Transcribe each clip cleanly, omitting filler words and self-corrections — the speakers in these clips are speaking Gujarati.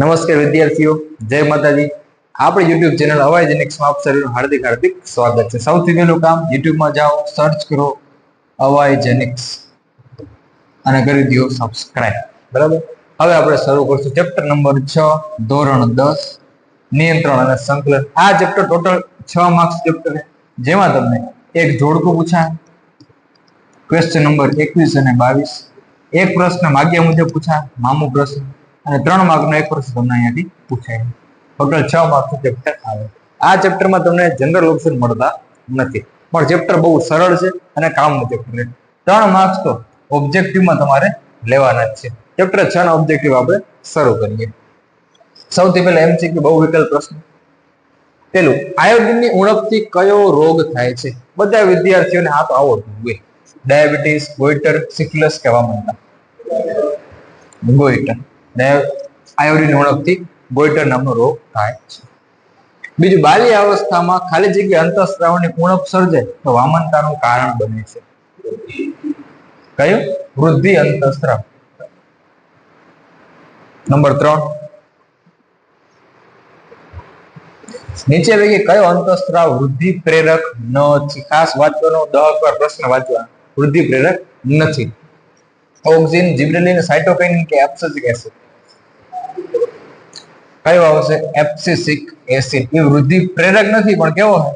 નમસ્કાર વિદ્યાર્થીઓ, જય માતાજી. આપણી યુટ્યુબ ચેનલ અવાય જેનિક્સમાં આપ સર્વેનું હાર્દિક હાર્દિક સ્વાગત છે. સૌથી પહેલું કામ, યુટ્યુબમાં જાઓ, સર્ચ કરો અવાય જેનિક્સ અને કરી દો સબસ્ક્રાઇબ. બરાબર. હવે આપણે શરૂ કરશું ચેપ્ટર નંબર 6, ધોરણ 10, નિયંત્રણ અને સંકલન. આ ચેપ્ટર ટોટલ 6 માર્ક્સ ચેપ્ટર છે, જેમાં તમને એક જોડકું પૂછાય, ક્વેશ્ચન નંબર 21 અને 22, એક પ્રશ્ન માગ્યા મુજબ પૂછાય, મામૂ પ્રશ્ન, અને 3 માર્કનો એક પ્રશ્ન તમને અહીંયાથી પૂછાય. ટોટલ 6 માર્કનું ચેપ્ટર આવે. આ ચેપ્ટરમાં તમને જનરલ ઓપ્શન મળતા નથી, પણ ચેપ્ટર બહુ સરળ છે અને કામનું ચેપ્ટર છે. 3 માર્ક્સ તો ઓબ્જેક્ટિવમાં તમારે લેવાના જ છે. ચેપ્ટર 6 ના ઓબ્જેક્ટિવ આપણે શરૂ કરીએ. સૌથી પહેલા એમસીક્યુ બહુ વિકલ્પ પ્રશ્ન. પેલું, આયોડિનની ઉણપથી કયો રોગ થાય છે? બધા વિદ્યાર્થીઓને આ તો આવડતું હોય. ડાયાબિટીસ, ગોઈટર, સિફિલિસ કે વામનતા? ગોઈટર. આયોડિનની ઉણપથી ગોઈટર નામનો રોગ થાય છે. બીજું, બાલ્ય અવસ્થામાં ખાલી જગ્યા અંતઃસ્ત્રાવની ઉણપ સર્જાય તો વામનતાનું કારણ બને છે. કયું? વૃદ્ધિ અંતઃસ્ત્રાવ. નંબર 3, નીચે પૈકી કયો અંતઃસ્ત્રાવ વૃદ્ધિ પ્રેરક નથી? ખાસ વાંચવાનો, 10 વાર પ્રશ્ન વાંચવા. વૃદ્ધિ પ્રેરક નથી. ઓક્સિન, જિબ્રેલિન, સાઇટોકિનિન કે એબ્સિસિક એસિડ? કયો આવશે? એબ્સિસિક એસિડ. એ વૃદ્ધિ પ્રેરક નથી, પણ કેવો છે?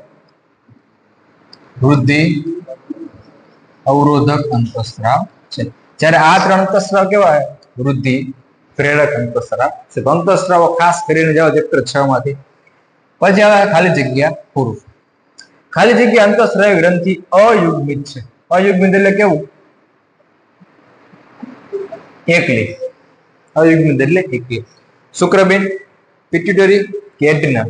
વૃદ્ધિ અવરોધક અંતઃસ્ત્રાવ છે. જ્યારે આ 3 અંતઃસ્ત્રાવ કેવા છે? વૃદ્ધિ પ્રેરક અંતઃસ્ત્રાવ છે. તો અંતઃસ્ત્રાવો ખાસ કરીને જાઓ ચેપ્ટર 6 માંથી. પછી આવે ખાલી જગ્યા પુરુષ. ખાલી જગ્યા અંતઃસ્ત્રાવી ગ્રંથિ અયુગ્મિત છે. અયુગ્મિત એટલે કેવું? એકલી. અયુગ્મિત એટલે એકલી. શુક્રબીન, પિટ્યુટરી કે એડ્રિનલ?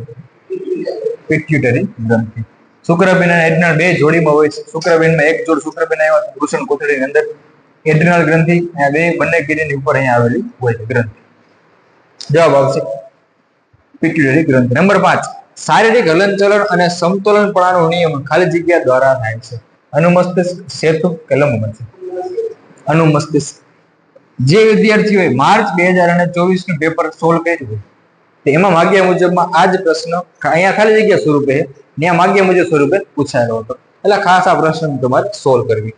પિટ્યુટરી ગ્રંથિ. શુક્રબીન અને એડ્રિનલ બે જોડીમાં હોય છે. શુક્રબીનમાં એક જોડ શુક્રબીન આવ્યા છે વૃષણ કોથળીની અંદર. એડ્રિનલ ગ્રંથિ આ બે બંને કિડની ઉપર અહીંયા આવેલી હોય છે ગ્રંથિ. જવાબ આવશે પિટ્યુટરી ગ્રંથિ. નંબર 5, શારીરિક હલનચલન અને સમતોલનપણાનો નિયમ ખાલી જગ્યા દ્વારા થાય છે. અનુમસ્તિષ્ક, સેતુ કે લંબ મસ્તિષ્ક? અનુમસ્તિષ્ક. જે વિદ્યાર્થીઓએ માર્ચ 2024 નું પેપર સોલ્વ કર્યું તો એમાં માગ્યા મુજબમાં આ જ પ્રશ્ન અહીંયા ખાલી જગ્યા સ્વરૂપે ત્યાં માગ્યા મુજબ સ્વરૂપે પૂછાયેલો હતો. એટલે ખાસ આ પ્રશ્ન તમારે સોલ્વ કરવી.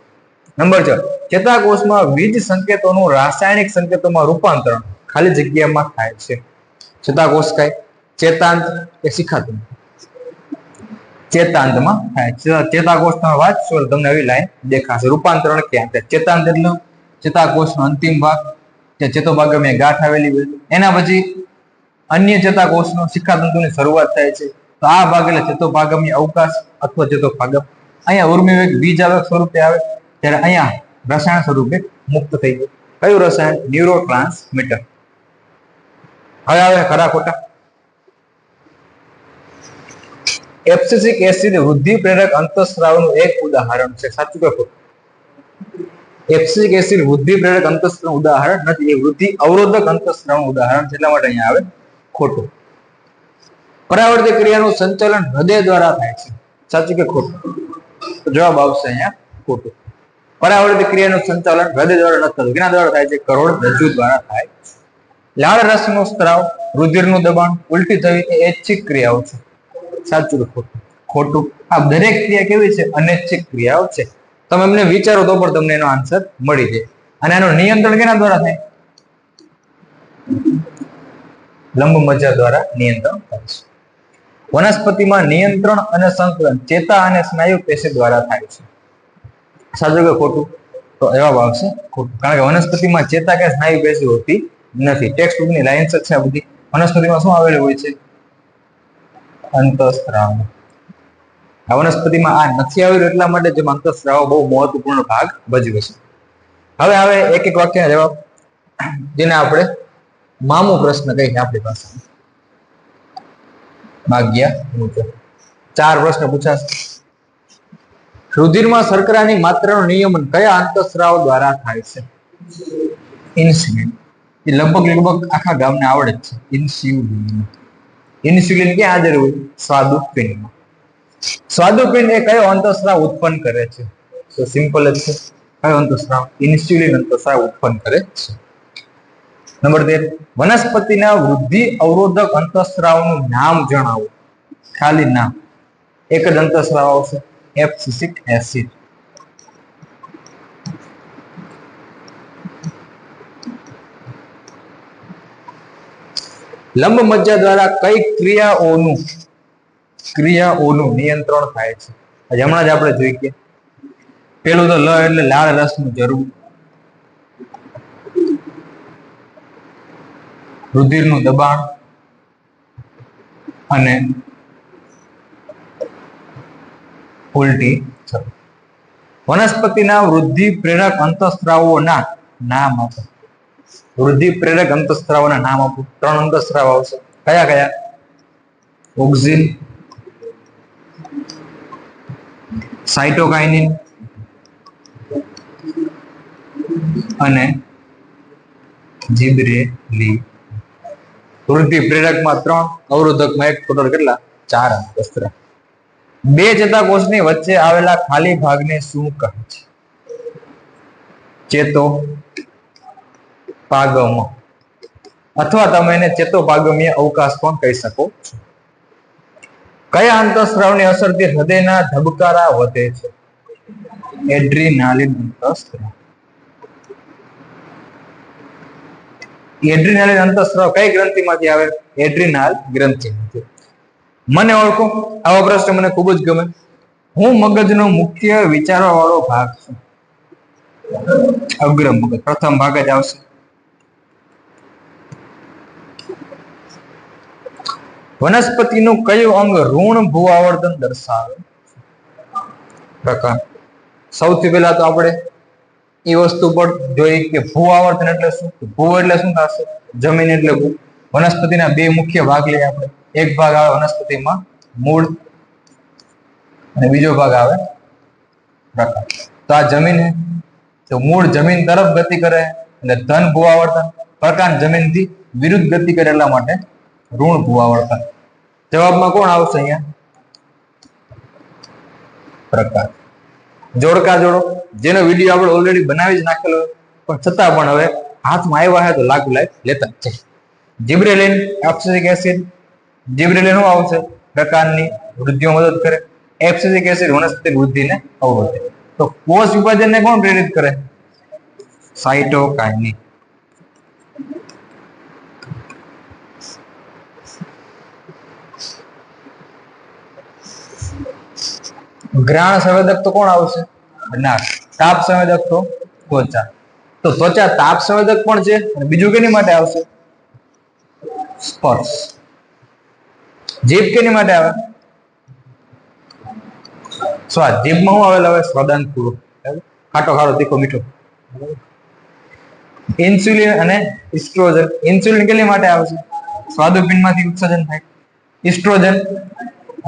નંબર 4, ચેતાકોષમાં વીજ સંકેતોનું રાસાયણિક સંકેતોમાં રૂપાંતરણ ખાલી જગ્યામાં થાય છે. ચેતાકોષ કઈ? ચેતાંત કે શિખાતંત્ર? ચેતાંતમાં થાય. ચેતાકોષ તમે વાંચશો તમને આવી લાઈન દેખાશે. રૂપાંતરણ ક્યાં થાય? ચેતાંત એટલે ચેતાકોષનો અંતિમ ભાગ, જે ચેતોપાગમીય ગાંઠ આવેલી હોય. એના પછી અન્ય ચેતાકોષનો શિખાતંતુની શરૂઆત થાય છે. તો આ ભાગ એટલે ચેતોપાગમીય અવકાશ અથવા ચેતોપાગમ. અહીંયા ઉર્મિવેગ બીજાવેગ સ્વરૂપે આવે, ત્યારે અહીંયા રસાયણ સ્વરૂપે મુક્ત થઈ ગયું. કયું રસાયણ? ન્યુરોટ્રાન્સમીટર. હવે આવે ખરા ખોટા. એબ્સિસિક એસિડ વૃદ્ધિ પ્રેરક અંતઃસ્ત્રાવનું એક ઉદાહરણ છે. સાચું કે ખોટું? એબ્સિસિક એસિડ વૃદ્ધિ પ્રેરક અંતઃસ્ત્રાવનું ઉદાહરણ નથી, એ વૃદ્ધિ અવરોધક અંતઃસ્ત્રાવનું ઉદાહરણ છે. એટલા માટે અહીંયા આવે ખોટું. પરાવર્તિત ક્રિયાનું સંચાલન હૃદય દ્વારા થાય છે. સાચું કે ખોટું? તો જવાબ આવશે અહીંયા ખોટું. પરાવર્તિત ક્રિયાનું સંચાલન હૃદય દ્વારા નથી થતું. કેના દ્વારા થાય છે? કરોડરજ્જુ દ્વારા થાય. લાળ રસનો સ્ત્રાવ, રુધિરનું દબાણ, ઉલટી થવી એ ઐચ્છિક ક્રિયાઓ છે. સાચું કે ખોટું? ખોટું. આ દરેક ક્રિયા કેવી છે? અનૈચ્છિક ક્રિયાઓ છે. તમે એમને વિચારો તો પણ તમને એનો આન્સર મળી જાય. અને એનું નિયંત્રણ કેના દ્વારા થાય? લંબ મજ્જા દ્વારા નિયંત્રણ થાય છે. વનસ્પતિમાં નિયંત્રણ અને સંકલન ચેતા અને સ્નાયુ પેશી દ્વારા થાય છે. સાચું કે ખોટું? તો જવાબ આવશે ખોટું. કારણ કે વનસ્પતિમાં ચેતા કે સ્નાયુ પેશી હોતી નથી. ટેક્સ્ટ બુકની લાઇન્સ જ છે આ બધી. વનસ્પતિમાં શું આવેલું હોય છે? અંતઃસ્ત્રાવ. આ વનસ્પતિમાં આ નથી આવેલું એટલા માટે જે અંતઃસ્ત્રાવ બહુ મહત્વપૂર્ણ ભાગ ભજવે છે. હવે આવે એક એક વાક્યના જવાબ, જેને આપણે મામૂ પ્રશ્ન કહીએ આપણી પાસે. માગ્યા મુજબ 4 પ્રશ્ન પૂછાશે. રુધિરમાં શર્કરાની માત્રાનું નિયમન કયા અંતઃસ્ત્રાવ દ્વારા થાય છે? ઇન્સ્યુલિન. એ લગભગ આખા ગામને આવડે જ છે. ઇન્સ્યુલિન. ઇન્સ્યુલિન ક્યાં હાજર હોય? સ્વાદુપિંડમાં. સ્વાદુપિંડ એ કયો અંતઃસ્ત્રાવ ઉત્પન્ન કરે છે? તો સિમ્પલ જ છે. કયો અંતઃસ્ત્રાવ? ઇન્સ્યુલિન અંતઃસ્ત્રાવ ઉત્પન્ન કરે છે. નંબર 13, વનસ્પતિના વૃદ્ધિ અવરોધક અંતઃસ્રાવનું નામ જણાવો. ખાલી નામ. એક જ અંતઃસ્રાવ આવશે, એબ્સિસિક એસિડ. લંબ મજ્જા દ્વારા કઈ ક્રિયાઓનું નિયંત્રણ થાય છે? હમણાં જ આપણે જોઈ કે પેલું તો લ એટલે લાળ રસનું જરૂર, રુધિરનું દબાણ અને ઉલટી થવી. વનસ્પતિના વૃદ્ધિ પ્રેરક અંતઃસ્રાવોના નામ આપો. વૃદ્ધિ પ્રેરક અંતઃસ્રાવોના નામ આપો. 3 અંતઃસ્રાવ આવશે. કયા કયા? ઓક્સિન, સાઇટોકાઇનિન અને જિબરેલિન. વૃદ્ધિ પ્રેરકમાં 3, અવરોધકમાં 1, ટોટલ કેટલા? 4 અંતઃસ્રાવ. 2 ચેતાકોષની વચ્ચે આવેલા ખાલી ભાગને શું કહે છે? ચેતોપાગમ, અથવા તમે એને ચેતોપાગમીય અવકાશ પણ કહી શકો છો. કયા અંતઃસ્રાવની અસરથી હૃદયના ધબકારા વધે છે? એડ્રીનાલિન અંતઃસ્રાવ. એડ્રીનાલિન અંતઃસ્રાવ કઈ ગ્રંથિમાંથી આવે? એડ્રીનાલ ગ્રંથિમાંથી. મને ઓળખો. આવો પ્રશ્ન મને ખૂબ જ ગમે. હું મગજનો મુખ્ય વિચારવા વાળો ભાગ છું. અગ્ર મગજ, પ્રથમ ભાગ જ આવશે. વનસ્પતિનું કયું અંગ ઋણ ભૂઆવર્તન દર્શાવે? પ્રકાર. સૌથી પહેલા તો આપણે એ વસ્તુ પર જોઈ કે ભૂઆવર્તન એટલે શું? ભૂ એટલે શું થશે? જમીન એટલે ભૂ. વનસ્પતિના 2 મુખ્ય ભાગ લઈએ આપણે. એક ભાગ આવે વનસ્પતિમાં મૂળ અને બીજો ભાગ આવે પ્રકાર. તો આ જમીન છે, તો મૂળ જમીન તરફ ગતિ કરે એટલે ધન ભૂઆવર્તન. પ્રકાર જમીનથી વિરુદ્ધ ગતિ કરે એટલા માટે ઋણ ભૂઆવર્તન. જવાબમાં કોણ આવશે અહીંયા? પ્રકાર. જોડકા જોડો, જેનો વિડીયો આપણે ઓલરેડી બનાવી જ નાખેલો, પણ છતાં પણ હવે હાથમાં આવ્યા છે તો લાગુ લેતા જ છે. જિબ્રેલિન, એબ્સિસિક એસિડ. જિબ્રેલિન શું આવશે? પ્રકારની વૃદ્ધિમાં મદદ કરે. એબ્સિસિક એસિડ વનસ્પતિ વૃદ્ધિને અવરોધે. તો કોષ વિભાજનને કોણ પ્રેરિત કરે? સાઇટોકાઇનિન. ઘ્રાણ સંવેદક તો કોણ આવશે? નાક. તાપ સંવેદક તો ત્વચા. તો ત્વચા તાપ સંવેદક પણ છે. અને બીજું કેની માટે આવશે? સ્પર્શ. જીભ કેની માટે આવે? સ્વાદ. જીભમાં શું આવેલ આવે? સ્વાદાન પૂરો. ખાટો ખાટો તીખો મીઠો. ઇન્સ્યુલિન અને ઇસ્ટ્રોજન. ઇન્સ્યુલિન કેની માટે આવશે? સ્વાદુપિંડમાંથી ઉત્સર્જન થાય. ઇસ્ટ્રોજન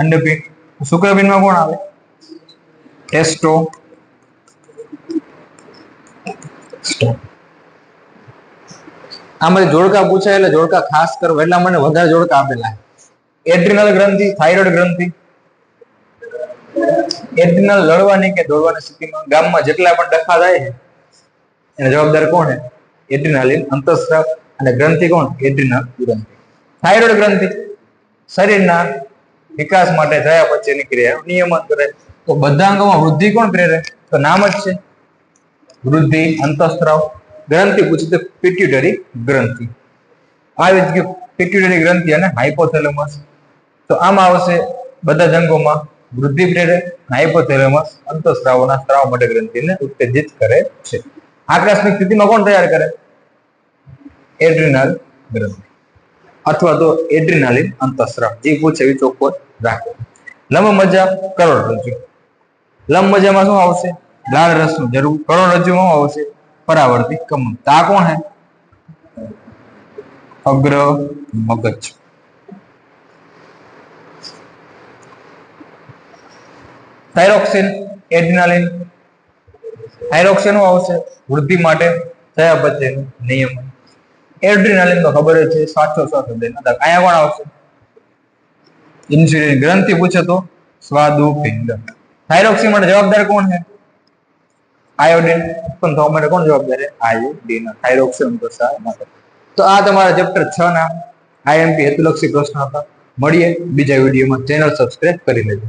અંડપિંડ. શુક્રપિંડમાં કોણ આવે? ટેસ્ટોસ્ટેરોન. આમાંથી જોડકા પૂછાય એટલે જોડકા ખાસ કરવા, એટલા મને વધારે જોડકા આપેલા. એડ્રિનલ ગ્રંથિ, થાઇરોઇડ ગ્રંથિ. એડ્રિનલ લડવાની કે દોડવાની સ્થિતિમાં ગામમાં જેટલા પણ ડખા થાય છે એના જવાબદાર કોણ છે? એડ્રિનાલિન અંતઃસ્રાવ. અને ગ્રંથિ કોણ? એડ્રિનલ ગ્રંથિ. થાઇરોઇડ ગ્રંથિ શરીરના વિકાસ માટે ચયાપચયની ક્રિયા નિયમન કરે. તો બધા અંગોમાં વૃદ્ધિ કોણ પ્રેરે? તો નામ જ છે વૃદ્ધિ અંતઃસ્રાવ. ગ્રંથિ પૂછે તો પિટ્યુટરી ગ્રંથિ. આવી જ પિટ્યુટરી ગ્રંથિ અને હાઇપોથેલેમસ. તો આમાં આવશે બધા જ અંગોમાં વૃદ્ધિ પ્રેરે. હાઇપોથેલેમસ અંતઃસ્રાવોના સ્રાવ માટે ગ્રંથિને ઉત્તેજિત કરે છે. આકસ્મિક સ્થિતિમાં કોણ તૈયાર કરે? એડ્રિનલ ગ્રંથિ અથવા તો એડ્રિનાલિન અંતઃસ્રાવ. જે પૂછે એ ચોખ્ખો રાખો. લંબ મજ્જા, કરોડરજ્જુ. લંબ મજ્જામાં શું આવશે? લાળ રસનું જરૂર. કરોડરજ્જુમાં શું આવશે? પરાવર્તિત કમન. આ કોણ હે? અગ્ર મગજ. Thyroxine, adrenaline. થાઇરોક્સિન શું આવશે? વૃદ્ધિ માટે ચયાપચયનું નિયમન. એડ્રિનાલિન તો ખબર જ છે, શ્વાસોચ્છ્વાસ હૃદયના ધબકારા. અહીંયા કોણ આવશે? ઇન્સ્યુલિન. ગ્રંથિ પૂછે તો સ્વાદુપિંડ. થાઇરોક્સિન માટે જવાબદાર કોણ છે? આયોડિન ઉત્પન્ન થવા માટે કોણ જવાબદાર છે? આયોડિન. થાઇરોક્સિન અંતઃસ્રાવ માટે. તો આ તમારા ચેપ્ટર 6 ના આઈએમપી હેતુલક્ષી પ્રશ્નો હતા. મળીએ બીજા વિડીયોમાં. ચેનલ સબસ્ક્રાઇબ કરી લેજો.